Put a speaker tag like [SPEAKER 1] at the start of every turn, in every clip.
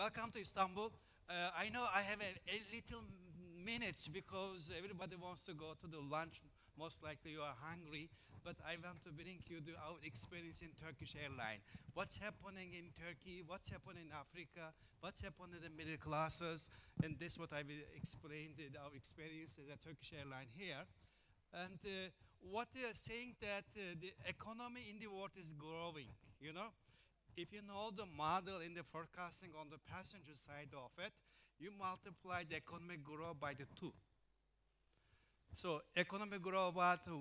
[SPEAKER 1] Welcome to Istanbul. I know I have a little minutes because everybody wants to go to the lunch. Most likely you are hungry, but I want to bring you our experience in Turkish airline. What's happening in Turkey? What's happening in Africa? What's happening in the middle classes? And this is what I will explain our experience as a Turkish airline here. And what they are saying that the economy in the world is growing, you know. If you know the model in the forecasting on the passenger side of it, you multiply the economic growth by the 2. So economic growth about 1%,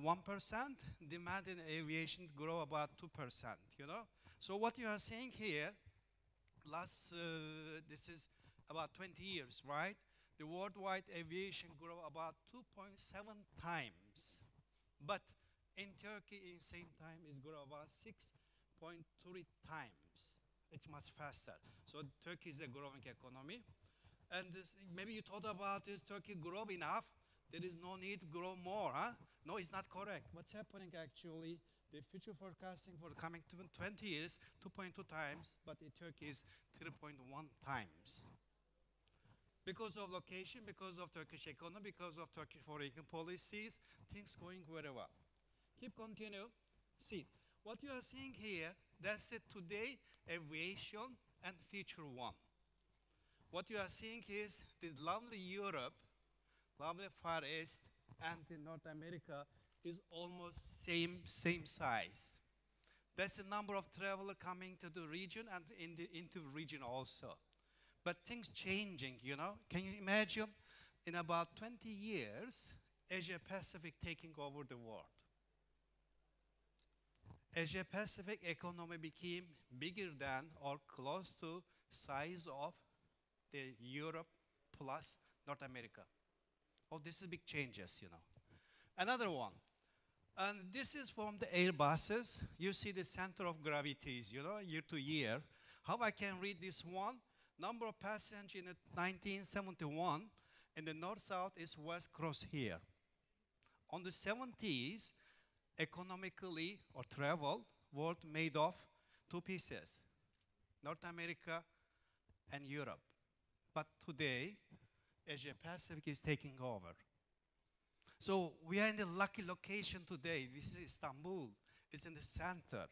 [SPEAKER 1] demand in aviation grow about 2%, you know. So what you are seeing here, this is about 20 years, right? The worldwide aviation grew about 2.7 times. But in Turkey, in same time, it's grow about 6.3 times. It's much faster. So Turkey is a growing economy. And maybe you thought about is Turkey grow enough? There is no need to grow more, huh? No, it's not correct. What's happening actually, the future forecasting for the coming 20 years, 2.2 times, but in Turkey is 3.1 times. Because of location, because of Turkish economy, because of Turkish foreign policies, things going very well. Keep continue. See, what you are seeing here, that's it today, aviation and future one. What you are seeing is the lovely Europe, lovely Far East, and in North America is almost same size. That's the number of travelers coming to the region and into the region also. But things changing, you know. Can you imagine in about 20 years, Asia Pacific taking over the world? Asia Pacific economy became bigger than or close to size of the Europe plus North America. Oh, this is big changes, you know. Another one, and this is from the Airbuses. You see the center of gravities, you know, year to year. How I can read this one? Number of passengers in 1971 in the north-south is west cross here. On the 70s, economically or travel, world made of 2 pieces, North America and Europe. But today, Asia Pacific is taking over. So we are in the lucky location today. This is Istanbul. It's in the center.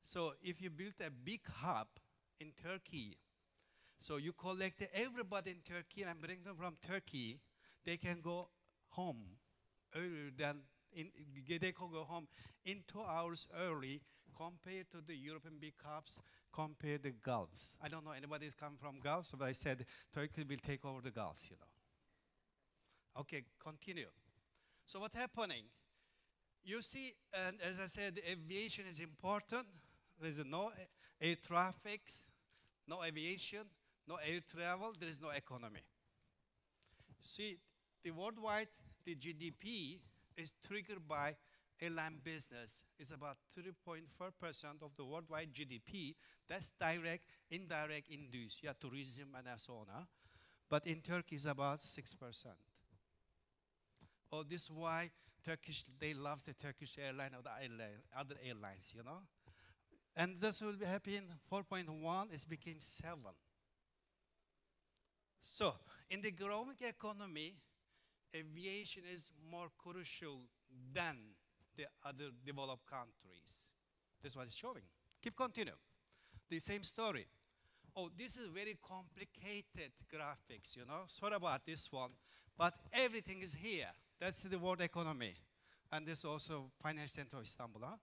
[SPEAKER 1] So if you build a big hub in Turkey, so you collect everybody in Turkey and bring them from Turkey, they can go home earlier than, they can go home in 2 hours early compared to the European big hubs, compared to the Gulfs. I don't know anybody is coming from Gulfs, but I said Turkey will take over the Gulfs, you know. Okay, continue. So what's happening? You see, and as I said, aviation is important. There's no air traffic, no aviation, no air travel, there is no economy. See, the worldwide, the GDP is triggered by airline business. It's about 3.4% of the worldwide GDP. That's direct, indirect, induced. Yeah, tourism and so on. But in Turkey, it's about 6%. Oh, this is why they love the Turkish airline or the other airlines, you know. And this will be happening 4.1, it became 7. So, in the growing economy, aviation is more crucial than the other developed countries. That's what it's showing. Keep continuing. The same story. Oh, this is very complicated graphics, you know. Sorry about this one, but everything is here. That's the world economy. And this also financial center of Istanbul. Huh?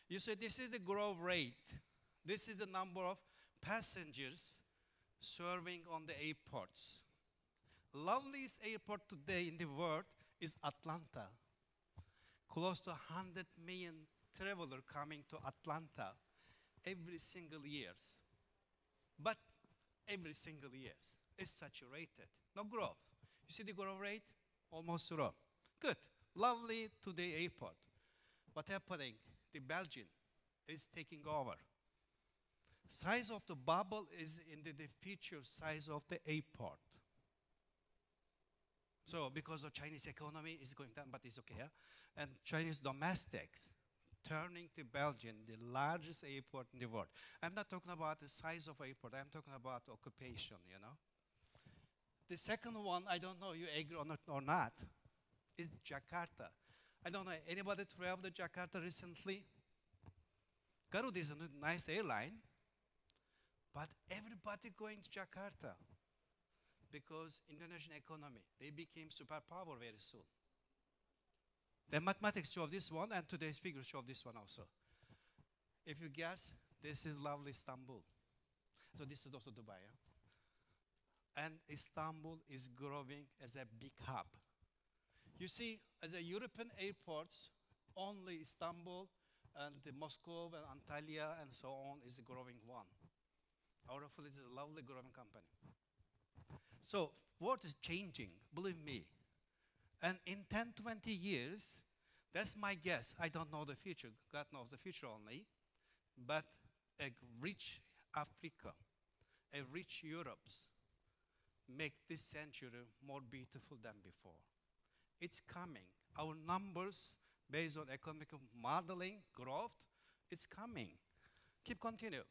[SPEAKER 1] You see, this is the growth rate. This is the number of passengers serving on the airports. Loveliest airport today in the world is Atlanta. Close to 100 million travelers coming to Atlanta every single year. But every single year, it's saturated. No growth. You see the growth rate? Almost zero. Good. Lovely today airport. What's happening? The Belgian is taking over. Size of the bubble is in the future size of the airport. So because of Chinese economy is going down, but it's okay. Huh? And Chinese domestics, turning to Belgium, the largest airport in the world. I'm not talking about the size of airport, I'm talking about occupation, you know. The second one, I don't know you agree or not, is Jakarta. I don't know, anybody traveled to Jakarta recently? Garuda is a nice airline, but everybody going to Jakarta because international economy, they became superpower very soon. The mathematics show this one, and today's figures show this one also. If you guess, this is lovely Istanbul. So this is also Dubai. Yeah? And Istanbul is growing as a big hub. You see, as a European airports, only Istanbul and Moscow and Antalya and so on is a growing one. Our affiliate is a lovely growing company. So, world is changing, believe me. And in 10, 20 years, that's my guess. I don't know the future. God knows the future only. But a rich Africa, a rich Europe, make this century more beautiful than before. It's coming. Our numbers, based on economic modeling, growth, it's coming. Keep continue.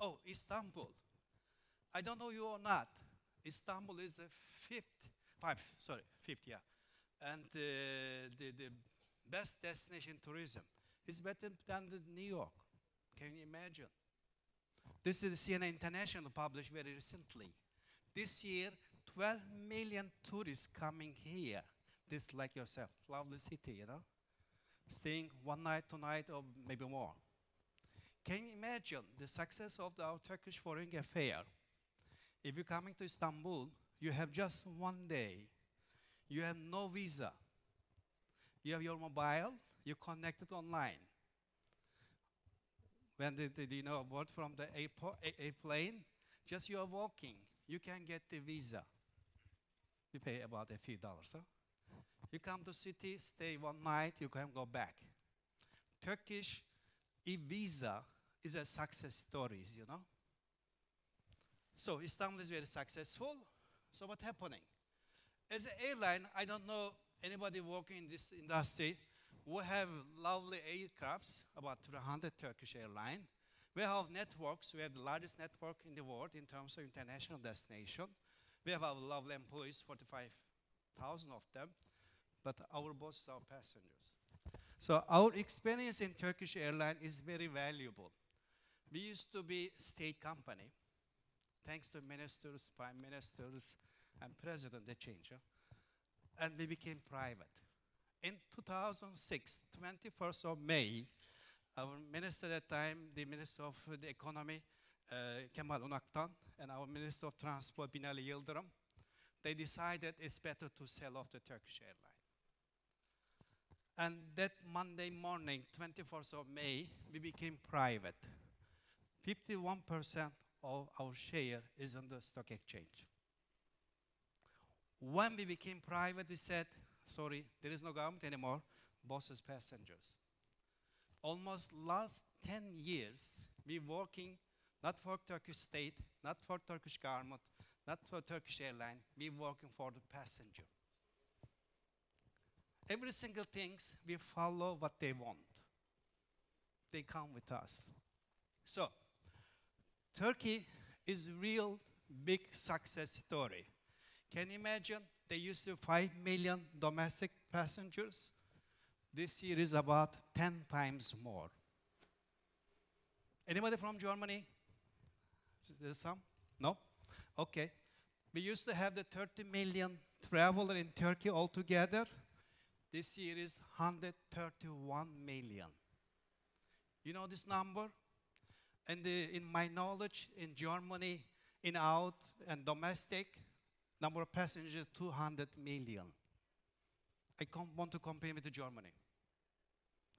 [SPEAKER 1] Oh, Istanbul. I don't know you or not. Istanbul is the fifth, yeah. And the best destination tourism is better than New York. Can you imagine? This is the CNN International published very recently. This year, 12 million tourists coming here. This like yourself, lovely city, you know? Staying one night, 2 nights, or maybe more. Can you imagine the success of our Turkish foreign affair? If you're coming to Istanbul, you have just 1 day. You have no visa. You have your mobile, you connected online. When you know board from the airplane, just you are walking, you can get the visa. You pay about a few dollars. Huh? You come to city, stay 1 night, you can go back. Turkish e-visa is a success story, you know. So Istanbul is very successful. So what's happening? As an airline, I don't know anybody working in this industry. We have lovely aircrafts, about 300 Turkish airlines. We have networks. We have the largest network in the world in terms of international destination. We have our lovely employees, 45,000 of them. But our boss is our passengers. So our experience in Turkish airline is very valuable. We used to be state company. Thanks to ministers, prime ministers, and president, they changed. Huh? And we became private. In 2006, 21st of May, our minister at that time, the Minister of the Economy, Kemal Unaktan, and our Minister of Transport, Binali Yildirim, they decided it's better to sell off the Turkish airline. And that Monday morning, 21st of May, we became private. 51% of our share is on the stock exchange. When we became private, we said, sorry, there is no government anymore, bosses, passengers. Almost last 10 years, we working not for Turkish state, not for Turkish government, not for Turkish airline, we working for the passenger. Every single things, we follow what they want. They come with us. So, Turkey is real big success story. Can you imagine? They used to 5 million domestic passengers. This year is about 10 times more. Anybody from Germany? There's some? No? Okay. We used to have the 30 million travelers in Turkey altogether. This year is 131 million. You know this number? And in my knowledge, in Germany, in out and domestic, number of passengers, 200 million. I want to compare with Germany.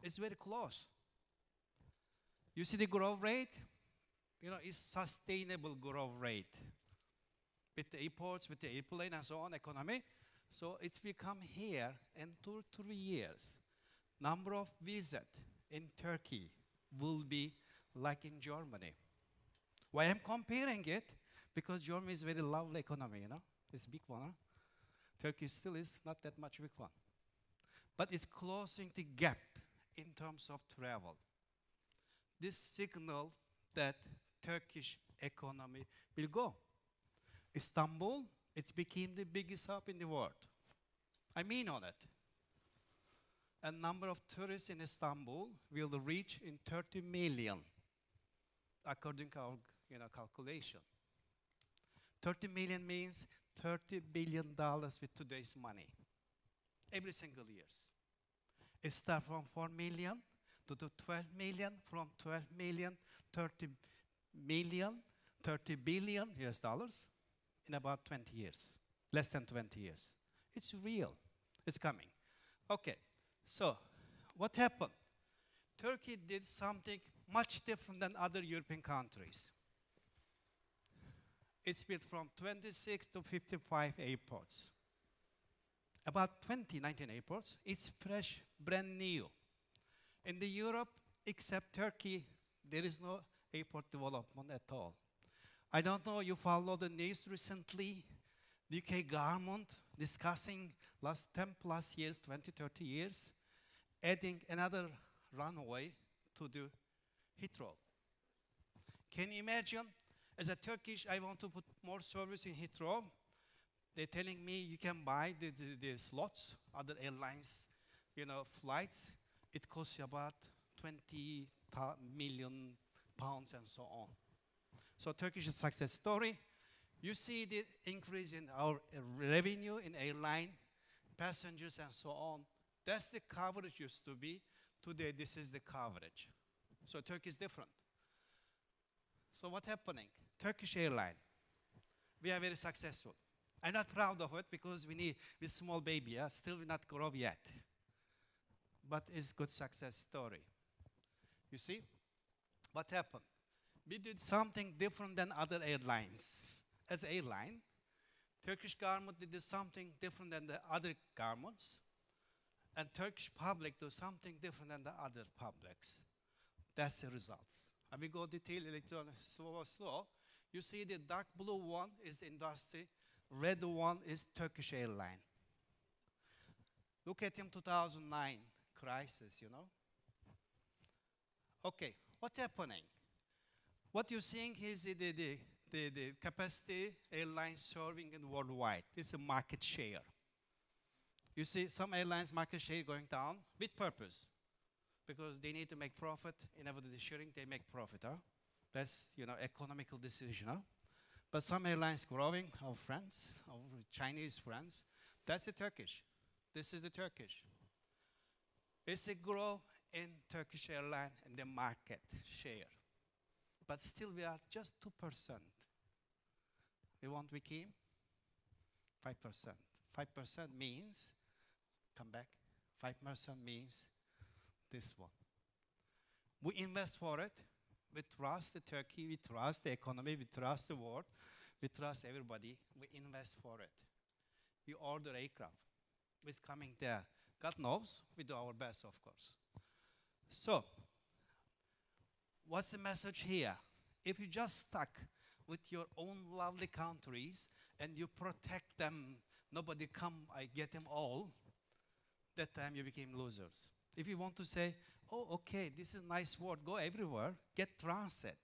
[SPEAKER 1] It's very close. You see the growth rate? You know, it's sustainable growth rate. With the airports, with the airplane and so on, economy. So it will come here in 2 to 3 years. Number of visits in Turkey will be like in Germany. Why I'm comparing it? Because Germany is a very lovely economy, you know. It's a big one. Huh? Turkey still is not that much big one. But it's closing the gap in terms of travel. This signal that Turkish economy will go. Istanbul, it became the biggest hub in the world. I mean on it. A number of tourists in Istanbul will reach in 30 million, according to our calculation. 30 million means $30 billion with today's money, every single year. It starts from 4 million to 12 million, from 12 million, 30 million, 30 billion US dollars in about 20 years, less than 20 years. It's real, it's coming. Okay, so what happened? Turkey did something much different than other European countries. It's built from 26 to 55 airports. About 19 airports. It's fresh, brand new. In the Europe, except Turkey, there is no airport development at all. I don't know, you follow the news recently, the UK government discussing last 10 plus years, 20, 30 years, adding another runway to the Heathrow. Can you imagine? As a Turkish, I want to put more service in Heathrow. They're telling me you can buy the slots, other airlines, flights. It costs you about 20 million pounds and so on. So Turkish success story. You see the increase in our revenue in airline, passengers and so on. That's the coverage used to be. Today, this is the coverage. So Turkey is different. So what's happening? Turkish airline. We are very successful. I'm not proud of it because we're small baby, still we're not grow yet. But it's good success story. You see? What happened? We did something different than other airlines. As an airline, Turkish government did something different than the other governments. And Turkish public do something different than the other publics. That's the results. I will go detail electronic slow. You see the dark blue one is the industry, red one is Turkish airline. Look at him 2009 crisis, Okay, what's happening? What you're seeing is the capacity airlines serving in worldwide. It's a market share. You see some airlines market share going down with purpose. Because they need to make profit. Inevitably sharing, they make profit. That's economical decision. But some airlines growing, our friends, our Chinese friends, that's the Turkish. This is the Turkish. It's a growth in Turkish airline and the market share. But still we are just 2%. We want we came 5%. 5% means, come back, 5% means this one. We invest for it. We trust the Turkey, we trust the economy, we trust the world, we trust everybody. We invest for it. We order aircraft. It's coming there. God knows, we do our best, of course. So, what's the message here? If you just stuck with your own lovely countries and you protect them, nobody come, I get them all, that time you became losers. If you want to say, oh, okay, this is a nice word, go everywhere, get transit.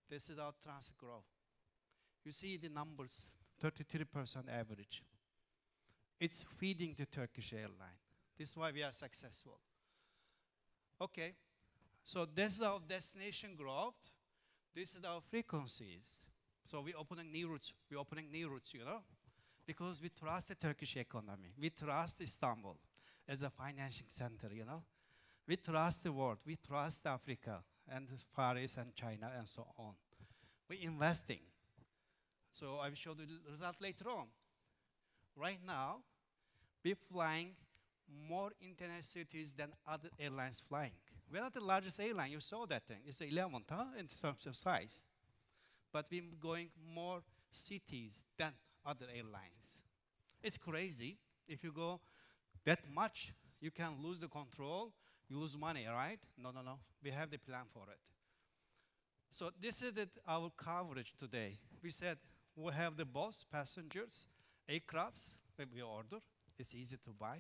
[SPEAKER 1] This is our transit growth. You see the numbers, 33% average. It's feeding the Turkish airline. This is why we are successful. Okay, so this is our destination growth. This is our frequencies. So we're opening new routes. We're opening new routes, because we trust the Turkish economy. We trust Istanbul as a financing center, We trust the world. We trust Africa and Far East and China and so on. We're investing. So I will show the result later on. Right now, we're flying more international cities than other airlines flying. We're not the largest airline. You saw that thing. It's 11th in terms of size. But we're going more cities than other airlines. It's crazy. If you go that much, you can lose the control. You lose money, right? No. We have the plan for it. So this is our coverage today. We said we have the bus, passengers, aircrafts, when we order. It's easy to buy.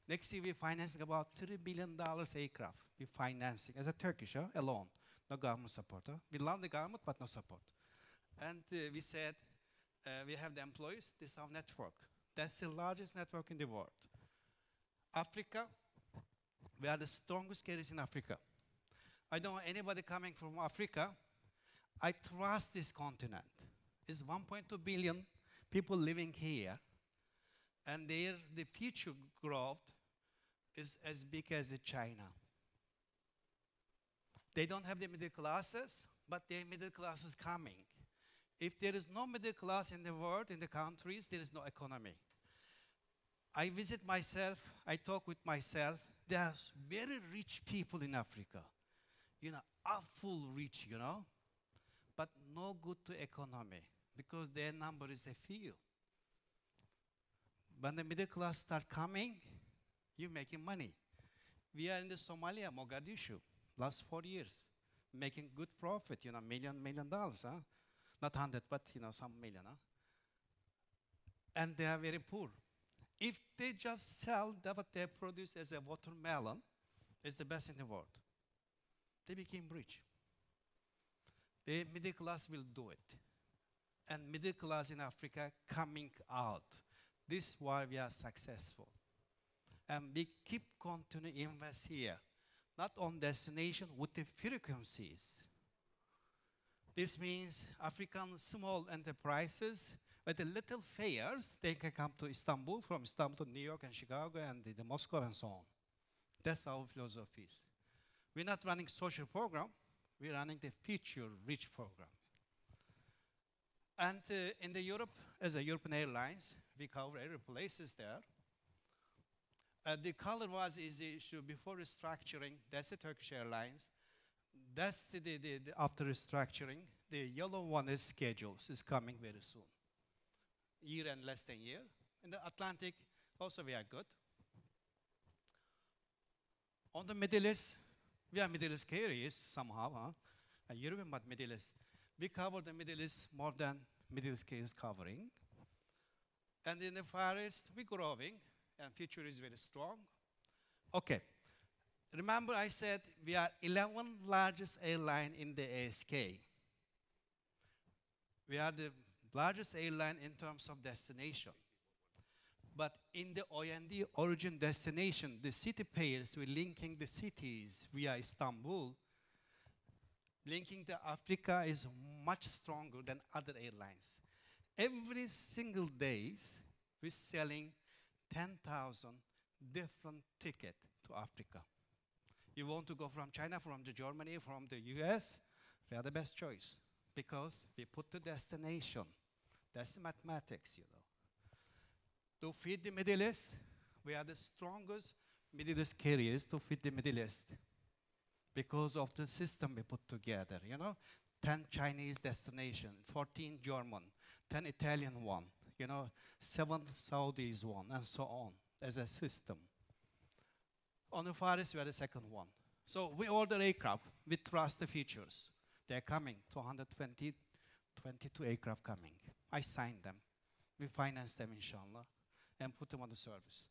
[SPEAKER 1] Next year, we're financing about $3 billion aircraft. We're financing as a Turkish, alone. No government support. We love the government, but no support. And we said, we have the employees, this is our network. That's the largest network in the world. Africa, we are the strongest carriers in Africa. I don't want anybody coming from Africa. I trust this continent. It's 1.2 billion people living here, and the future growth is as big as China. They don't have the middle classes, but their middle class is coming. If there is no middle class in the world, in the countries, there is no economy. I visit myself, I talk with myself. There's very rich people in Africa. Awful rich, but no good to economy because their number is a few. When the middle class start coming, you're making money. We are in the Somalia, Mogadishu, last 4 years, making good profit, $1 million, huh? Not 100, but some million, huh? And they are very poor. If they just sell what they produce as a watermelon, it's the best in the world. They became rich. The middle class will do it. And middle class in Africa coming out. This is why we are successful. And we keep continuing to invest here, not on destination, with the frequencies. This means African small enterprises with the little fares, they can come to Istanbul, from Istanbul to New York and Chicago and the Moscow and so on. That's our philosophy. We're not running social program, we're running the future rich program. And in the Europe, as a European Airlines, we cover every places there. The color was easy issue before restructuring. That's the Turkish Airlines. That's the after restructuring. The yellow one is schedules. It's coming very soon. Year and less than year. In the Atlantic, also we are good. On the Middle East, we are Middle East carriers somehow, huh? And European, but Middle East. We cover the Middle East more than Middle East carriers covering. And in the Far East, we're growing, and future is very strong. Okay. Remember I said we are 11th largest airline in the ASK. We are the largest airline in terms of destination. But in the O&D origin destination, the city pairs, we're linking the cities via Istanbul. Linking to Africa is much stronger than other airlines. Every single day, we're selling 10,000 different tickets to Africa. You want to go from China, from Germany, from the US, we are the best choice because we put the destination. That's mathematics, To feed the Middle East, we are the strongest Middle East carriers to feed the Middle East because of the system we put together, 10 Chinese destinations, 14 German, 10 Italian one, 7 Saudis one, and so on, as a system. On the Far East, we are the second one. So we order aircraft, we trust the features. They're coming, 22 aircraft coming. I signed them. We finance them, inshallah, and put them on the service.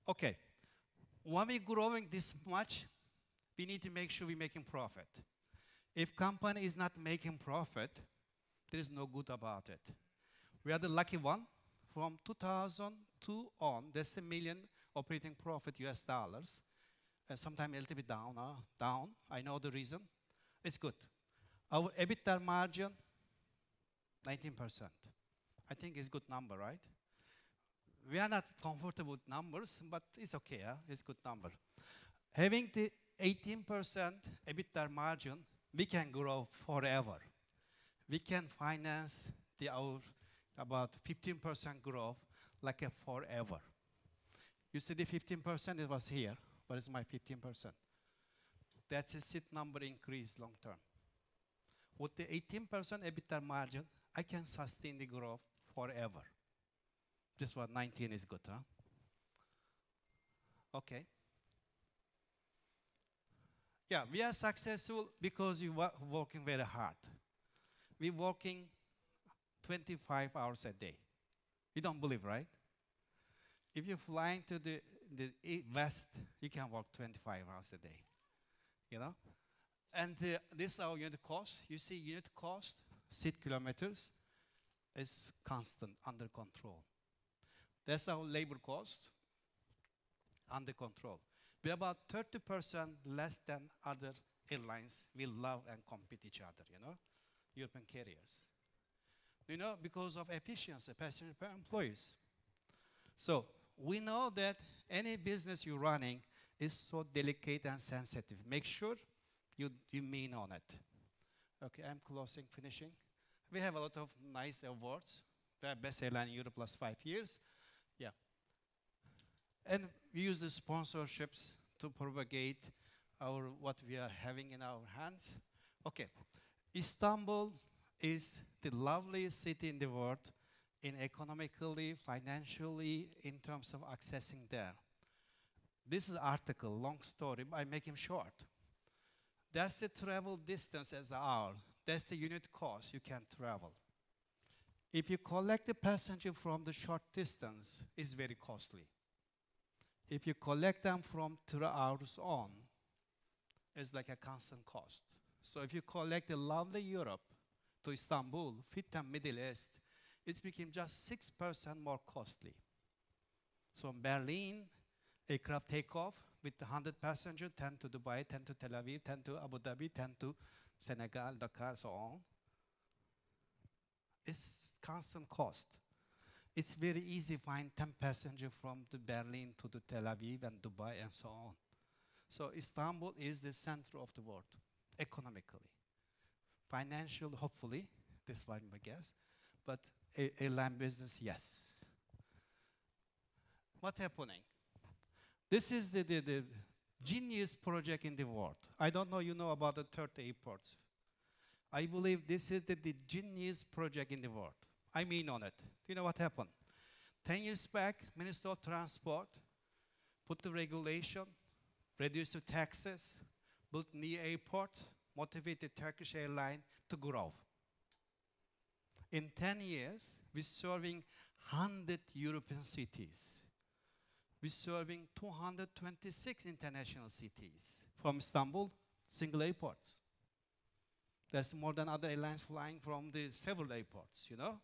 [SPEAKER 1] Okay, when we're growing this much, we need to make sure we're making profit. If company is not making profit, there is no good about it. We are the lucky one. From 2002 on, that's $1 million operating profit US dollars. Sometimes a little bit down, I know the reason. It's good. Our EBITDA margin, 19%. I think it's a good number, right? We are not comfortable with numbers, but it's okay, it's a good number. Having the 18% EBITDA margin, we can grow forever. We can finance our about 15% growth like a forever. You see the 15%, it was here. What is my 15%? That's a SIT number increase long term. With the 18% EBITDA margin, I can sustain the growth forever. Just what 19 is good, huh? Okay. Yeah, we are successful because we are working very hard. We're working 25 hours a day. You don't believe, right? If you're flying to the west, you can work 25 hours a day, you know? And this is our unit cost. You see unit cost, seat kilometers, is constant, under control. That's our labor cost, under control. We're about 30% less than other airlines. We love and compete each other, you know, European carriers. You know, because of efficiency, passenger per employees. So we know that any business you're running is so delicate and sensitive. Make sure you mean on it. Okay, I'm closing, finishing. We have a lot of nice awards. We are best airline in Europe last 5 years. Yeah. And we use the sponsorships to propagate what we are having in our hands. Okay, Istanbul is the loveliest city in the world in economically, financially, in terms of accessing there. This is an article, long story, but I make him short. That's the travel distance as an hour. That's the unit cost you can travel. If you collect the passenger from the short distance, it's very costly. If you collect them from 3 hours on, it's like a constant cost. So if you collect the lovely Europe to Istanbul, fit and Middle East, it became just 6% more costly. So in Berlin, aircraft takeoff with 100 passengers, 10 to Dubai, 10 to Tel Aviv, 10 to Abu Dhabi, 10 to Senegal, Dakar, so on. It's constant cost. It's very easy to find 10 passengers from the Berlin to the Tel Aviv and Dubai and so on. So Istanbul is the center of the world, economically. Financial, hopefully, this is my guess, but airline business, yes. What's happening? This is the genius project in the world. I don't know you know about the third airports. I believe this is the genius project in the world. I mean on it. Do you know what happened? 10 years back, Minister of Transport put the regulation, reduced the taxes, built new airports, motivated Turkish airline to grow. In 10 years, we're serving 100 European cities. We're serving 226 international cities from Istanbul, single airports. That's more than other airlines flying from the several airports, you know.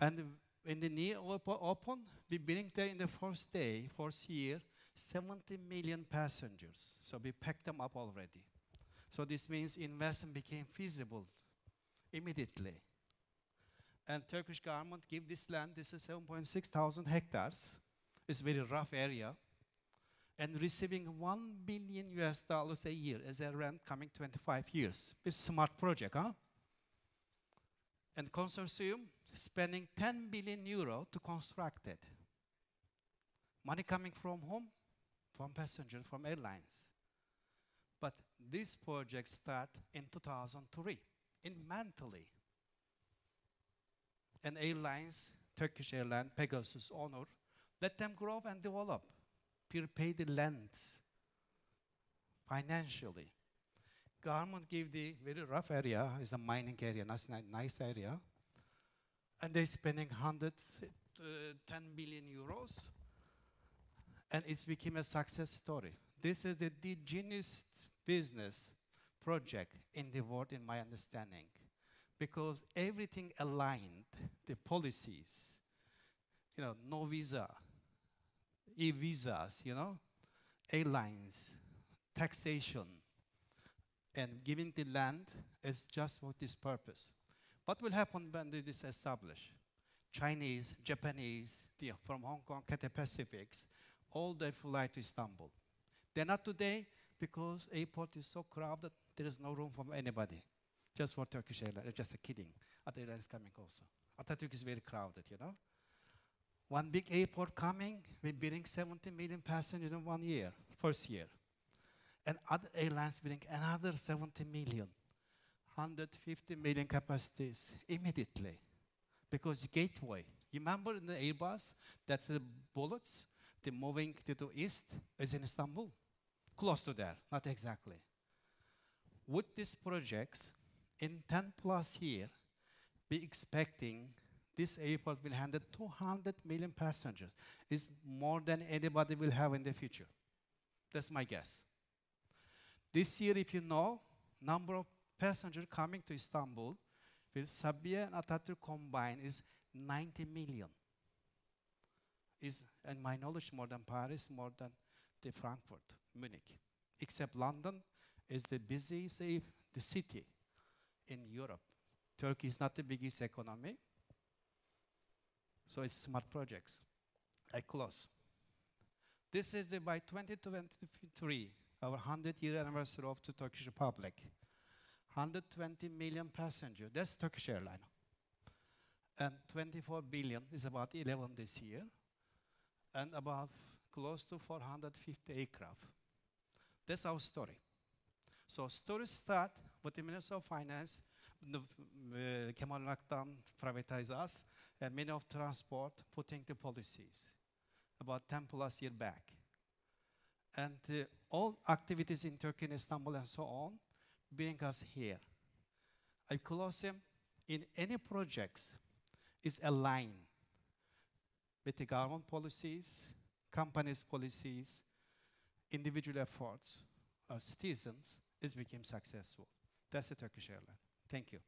[SPEAKER 1] And in the new open, we bring there in the first day, first year, 70 million passengers. So we packed them up already. So this means investment became feasible immediately. And Turkish government gave this land, this is 7.6 thousand hectares. It's a very rough area. And receiving $1 billion a year as a rent coming 25 years. It's a smart project, huh? And consortium spending 10 billion euro to construct it. Money coming from whom? From passengers, from airlines. But this project started in 2003, in mentally. And airlines, Turkish airline, Pegasus owner, let them grow and develop. Pay the land financially. Government gave the very rough area, it's a mining area, nice area. And they're spending 110 billion euros. And it's become a success story. This is the genius business project in the world, in my understanding. Because everything aligned, the policies, you know, no visa, e-visas, you know, airlines, taxation, and giving the land is just for this purpose. What will happen when it is established? Chinese, Japanese, from Hong Kong, Cathay Pacifics, all they fly to Istanbul. They're not today because airport is so crowded, there is no room for anybody. Just for Turkish Airlines, just kidding. Other airlines coming also. Atatürk is very crowded, you know. One big airport coming, we bring 70 million passengers in 1 year, first year. And other airlines bring another 70 million, 150 million capacities immediately. Because gateway, you remember in the Airbus, that's the bullets, the moving to the east is in Istanbul. Close to there, not exactly. With these projects, in 10 plus years, we expecting this airport will handle 200 million passengers. It's more than anybody will have in the future. That's my guess. This year, if you know, number of passengers coming to Istanbul with Sabiha and Atatürk combined is 90 million. Is, in my knowledge, more than Paris, more than the Frankfurt, Munich. Except London is the busiest the city in Europe. Turkey is not the biggest economy, so it's smart projects. I close. This is by 2023, our 100-year anniversary of the Turkish Republic. 120 million passengers, that's Turkish airline. And 24 billion is about 11 this year, and about close to 450 aircraft. That's our story. So stories start with the Minister of Finance, Kemal Nak'tan privatized us, and Minister of Transport putting the policies about 10 plus years back. And all activities in Turkey and Istanbul and so on bring us here. I close him in any projects is aligned with the government policies, companies' policies, individual efforts, our citizens, is became successful. That's the Turkish airline. Thank you.